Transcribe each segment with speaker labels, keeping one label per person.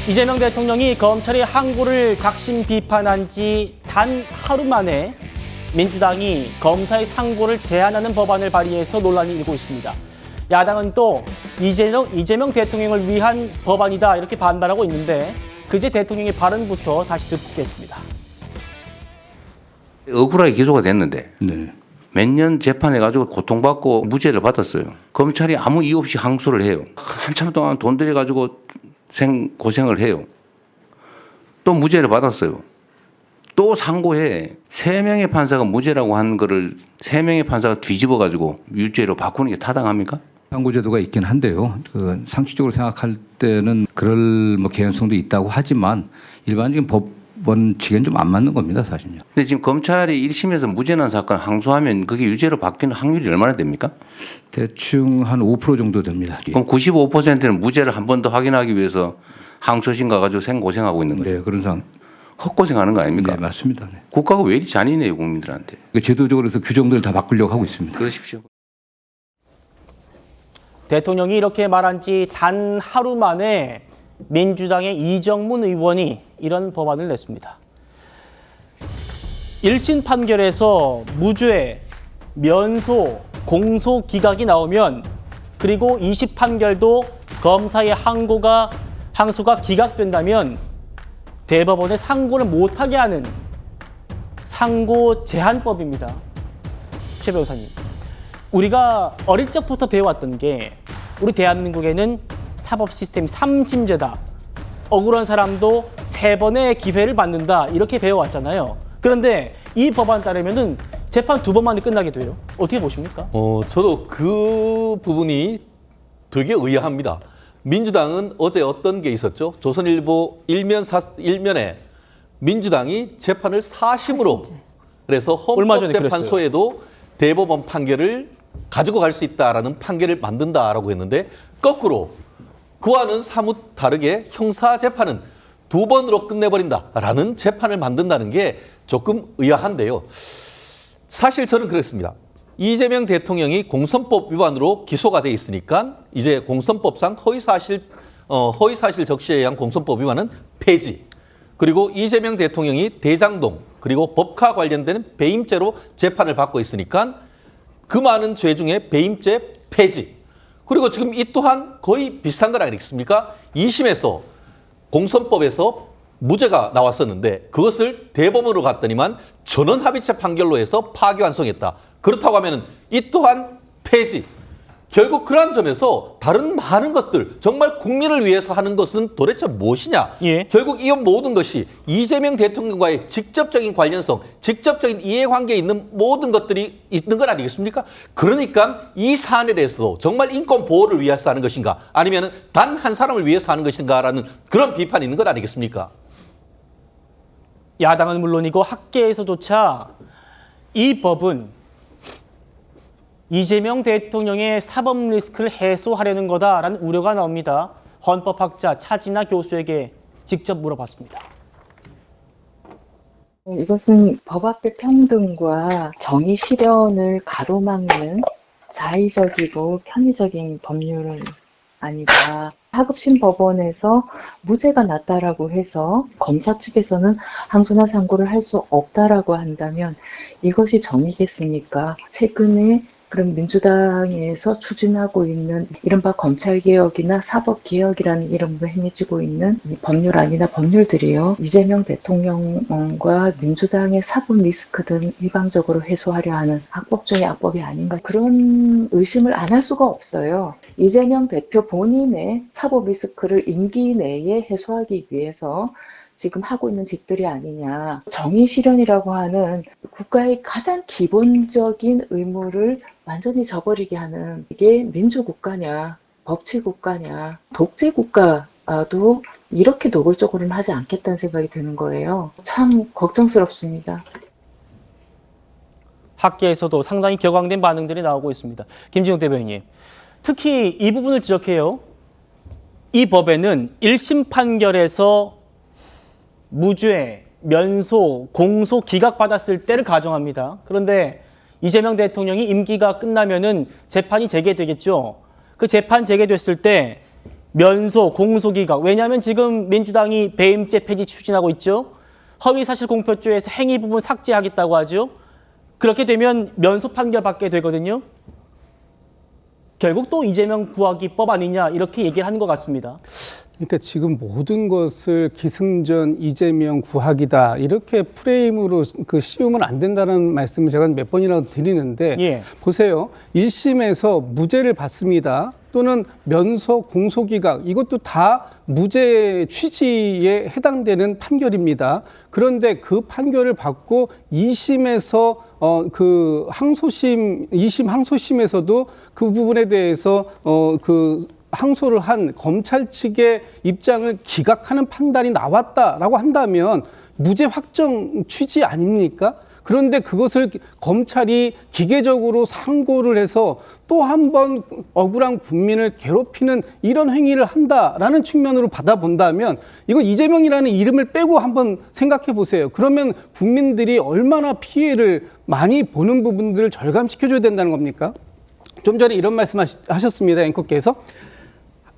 Speaker 1: 이재명 대통령이 검찰의 항고를 작심 비판한 지 단 하루 만에 민주당이 검사의 상고를 제한하는 법안을 발의해서 논란이 일고 있습니다. 야당은 또 이재명 대통령을 위한 법안이다 이렇게 반발하고 있는데 그제 대통령의 발언부터 다시 듣겠습니다.
Speaker 2: 억울하게 기소가 됐는데
Speaker 3: 네.
Speaker 2: 몇 년 재판해가지고 고통받고 무죄를 받았어요. 검찰이 아무 이유 없이 항소를 해요. 한참 동안 돈 들여가지고 고생을 해요. 또 무죄를 받았어요. 또 상고해. 3명의 판사가 무죄라고 한 거를 3명의 판사가 뒤집어가지고 유죄로 바꾸는 게 타당합니까?
Speaker 3: 상고제도가 있긴 한데요. 그 상식적으로 생각할 때는 그럴 개연성도 있다고 하지만 일반적인 법 원칙엔 좀 안 맞는 겁니다, 사실요.
Speaker 2: 근데 지금 검찰이 1심에서 무죄 난 사건 항소하면 그게 유죄로 바뀌는 확률이 얼마나 됩니까?
Speaker 3: 대충 한 5% 정도 됩니다.
Speaker 2: 그럼 95%는 무죄를 한 번 더 확인하기 위해서 항소심 가가지고 생고생하고 있는 거예요.
Speaker 3: 네, 그런 상황.
Speaker 2: 헛고생하는 거 아닙니까?
Speaker 3: 네, 맞습니다. 네.
Speaker 2: 국가가 왜 이리 잔인해요, 국민들한테.
Speaker 3: 제도적으로 해서 규정들을 다 바꾸려고 하고 있습니다.
Speaker 2: 그러십시오.
Speaker 1: 대통령이 이렇게 말한 지 단 하루 만에 민주당의 이정문 의원이 이런 법안을 냈습니다. 1심 판결에서 무죄, 면소, 공소 기각이 나오면 그리고 2심 판결도 검사의 항소가 기각된다면 대법원에 상고를 못하게 하는 상고 제한법입니다. 최 변호사님, 우리가 어릴 적부터 배워왔던 게 우리 대한민국에는 사법 시스템이 3심제다. 억울한 사람도 3번의 기회를 받는다. 이렇게 배워왔잖아요. 그런데 이 법안 따르면은 재판 2번 만에 끝나게 돼요. 어떻게 보십니까?
Speaker 4: 저도 그 부분이 되게 의아합니다. 민주당은 어제 어떤 게 있었죠? 조선일보 일면에 민주당이 재판을 4심으로 그래서 헌법재판소에도 대법원 판결을 가지고 갈 수 있다라는 판결을 만든다라고 했는데 거꾸로 그와는 사뭇 다르게 형사재판은 2번으로 끝내버린다라는 재판을 만든다는 게 조금 의아한데요. 사실 저는 그랬습니다. 이재명 대통령이 공선법 위반으로 기소가 돼 있으니까 이제 공선법상 허위사실 적시에 의한 공선법 위반은 폐지. 그리고 이재명 대통령이 대장동 그리고 법카 관련된 배임죄로 재판을 받고 있으니까 그 많은 죄 중에 배임죄 폐지. 그리고 지금 이 또한 거의 비슷한 건 아니겠습니까? 2심에서 공선법에서 무죄가 나왔었는데 그것을 대법원으로 갔더니만 전원합의체 판결로 해서 파기환송했다. 그렇다고 하면 이 또한 폐지. 결국 그러한 점에서 다른 많은 것들 정말 국민을 위해서 하는 것은 도대체 무엇이냐.
Speaker 1: 예.
Speaker 4: 결국 이 모든 것이 이재명 대통령과의 직접적인 관련성, 직접적인 이해관계에 있는 모든 것들이 있는 것 아니겠습니까? 그러니까 이 사안에 대해서도 정말 인권 보호를 위해서 하는 것인가 아니면 단 한 사람을 위해서 하는 것인가라는 그런 비판이 있는 것 아니겠습니까?
Speaker 1: 야당은 물론이고 학계에서조차 이 법은 이재명 대통령의 사법 리스크를 해소하려는 거다라는 우려가 나옵니다. 헌법학자 차진아 교수에게 직접 물어봤습니다.
Speaker 5: 이것은 법 앞의 평등과 정의 실현을 가로막는 자의적이고 편의적인 법률은 아니다. 하급심 법원에서 무죄가 났다라고 해서 검사 측에서는 항소나 상고를 할 수 없다라고 한다면 이것이 정의겠습니까? 최근에 그럼 민주당에서 추진하고 있는 이른바 검찰개혁이나 사법개혁이라는 이름으로 행해지고 있는 이 법률안이나 법률들이요. 이재명 대통령과 민주당의 사법 리스크 등 일방적으로 해소하려 하는 악법 중의 악법이 아닌가. 그런 의심을 안 할 수가 없어요. 이재명 대표 본인의 사법 리스크를 임기 내에 해소하기 위해서 지금 하고 있는 짓들이 아니냐. 정의 실현이라고 하는 국가의 가장 기본적인 의무를 완전히 저버리게 하는 이게 민주국가냐, 법치국가냐, 독재국가도 이렇게 노골적으로는 하지 않겠다는 생각이 드는 거예요. 참 걱정스럽습니다.
Speaker 1: 학계에서도 상당히 격앙된 반응들이 나오고 있습니다. 김진욱 대변인님, 특히 이 부분을 지적해요. 이 법에는 1심 판결에서 무죄, 면소, 공소 기각받았을 때를 가정합니다. 그런데 이재명 대통령이 임기가 끝나면은 재판이 재개되겠죠. 그 재판 재개됐을 때 면소, 공소기각. 왜냐하면 지금 민주당이 배임죄 폐지 추진하고 있죠. 허위사실 공표죄에서 행위 부분 삭제하겠다고 하죠. 그렇게 되면 면소 판결 받게 되거든요. 결국 또 이재명 구하기법 아니냐 이렇게 얘기를 하는 것 같습니다.
Speaker 6: 그러니까 지금 모든 것을 기승전 이재명 구하기다 이렇게 프레임으로 씌우면 안 된다는 말씀을 제가 몇 번이나 드리는데
Speaker 1: 예.
Speaker 6: 보세요. 1심에서 무죄를 받습니다. 또는 면소 공소기각 이것도 다 무죄 취지에 해당되는 판결입니다. 그런데 그 판결을 받고 2심에서 그 항소심 2심 항소심에서도 그 부분에 대해서 항소를 한 검찰 측의 입장을 기각하는 판단이 나왔다라고 한다면 무죄 확정 취지 아닙니까? 그런데 그것을 검찰이 기계적으로 상고를 해서 또 한 번 억울한 국민을 괴롭히는 이런 행위를 한다라는 측면으로 받아본다면 이거 이재명이라는 이름을 빼고 한번 생각해 보세요. 그러면 국민들이 얼마나 피해를 많이 보는 부분들을 절감시켜줘야 된다는 겁니까? 좀 전에 이런 말씀 하셨습니다. 앵커께서.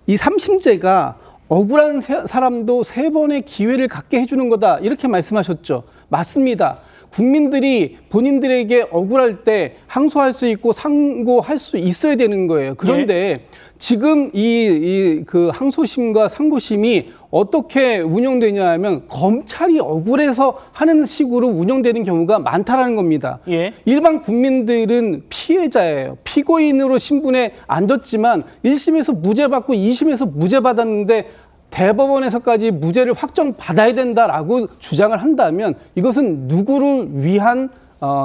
Speaker 6: 이 3심제가 억울한 사람도 3번의 기회를 갖게 해주는 거다. 이렇게 말씀하셨죠. 맞습니다. 국민들이 본인들에게 억울할 때 항소할 수 있고 상고할 수 있어야 되는 거예요. 그런데 지금 그 항소심과 상고심이 어떻게 운영되냐 하면 검찰이 억울해서 하는 식으로 운영되는 경우가 많다라는 겁니다.
Speaker 1: 예.
Speaker 6: 일반 국민들은 피해자예요. 피고인으로 신분에 앉았지만 1심에서 무죄 받고 2심에서 무죄 받았는데 대법원에서까지 무죄를 확정받아야 된다라고 주장을 한다면 이것은 누구를 위한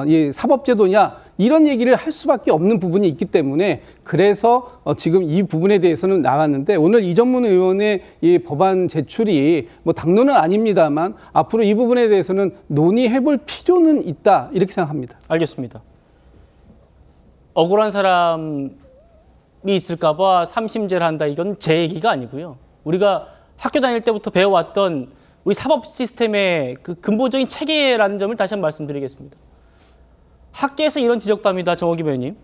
Speaker 6: 이 사법제도냐 이런 얘기를 할 수밖에 없는 부분이 있기 때문에 그래서 지금 이 부분에 대해서는 나왔는데 오늘 이전문 의원의 이 법안 제출이 뭐 당론은 아닙니다만 앞으로 이 부분에 대해서는 논의해볼 필요는 있다 이렇게 생각합니다.
Speaker 1: 알겠습니다. 억울한 사람이 있을까 봐 3심제를 한다. 이건 제 얘기가 아니고요. 우리가 학교 다닐 때부터 배워왔던 우리 사법 시스템의 그 근본적인 체계라는 점을 다시 한번 말씀드리겠습니다. 학계에서 이런 지적도 합니다. 정호김 의원님.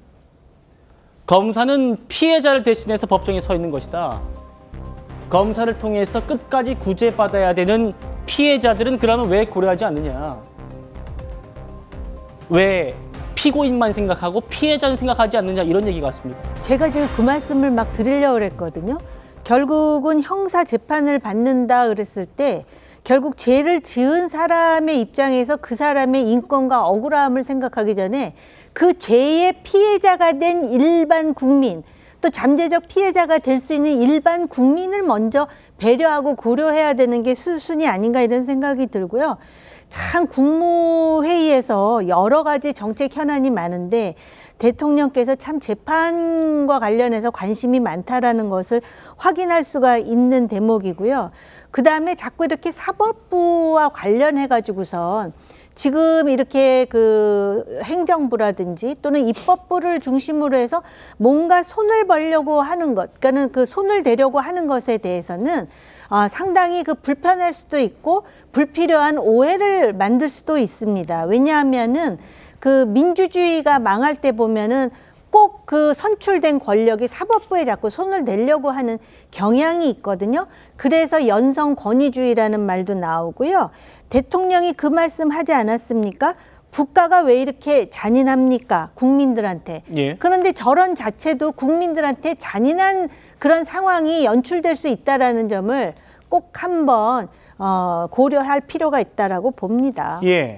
Speaker 1: 검사는 피해자를 대신해서 법정에 서 있는 것이다. 검사를 통해서 끝까지 구제받아야 되는 피해자들은 그러면 왜 고려하지 않느냐. 왜 피고인만 생각하고 피해자는 생각하지 않느냐 이런 얘기 같습니다.
Speaker 7: 제가 지금 그 말씀을 막 드리려고 그랬거든요. 결국은 형사 재판을 받는다 그랬을 때 결국 죄를 지은 사람의 입장에서 그 사람의 인권과 억울함을 생각하기 전에 그 죄의 피해자가 된 일반 국민 또 잠재적 피해자가 될 수 있는 일반 국민을 먼저 배려하고 고려해야 되는 게 수순이 아닌가 이런 생각이 들고요. 참 국무회의에서 여러 가지 정책 현안이 많은데 대통령께서 참 재판과 관련해서 관심이 많다라는 것을 확인할 수가 있는 대목이고요. 그다음에 자꾸 이렇게 사법부와 관련해 가지고선 지금 이렇게 그 행정부라든지 또는 입법부를 중심으로 해서 뭔가 손을 벌려고 하는 것, 그러니까는 그 손을 대려고 하는 것에 대해서는 상당히 그 불편할 수도 있고 불필요한 오해를 만들 수도 있습니다. 왜냐하면은 그 민주주의가 망할 때 보면은 꼭 그 선출된 권력이 사법부에 자꾸 손을 대려고 하는 경향이 있거든요. 그래서 연성 권위주의라는 말도 나오고요. 대통령이 그 말씀 하지 않았습니까? 국가가 왜 이렇게 잔인합니까? 국민들한테.
Speaker 1: 예.
Speaker 7: 그런데 저런 자체도 국민들한테 잔인한 그런 상황이 연출될 수 있다라는 점을 꼭 한번 고려할 필요가 있다라고 봅니다.
Speaker 1: 예.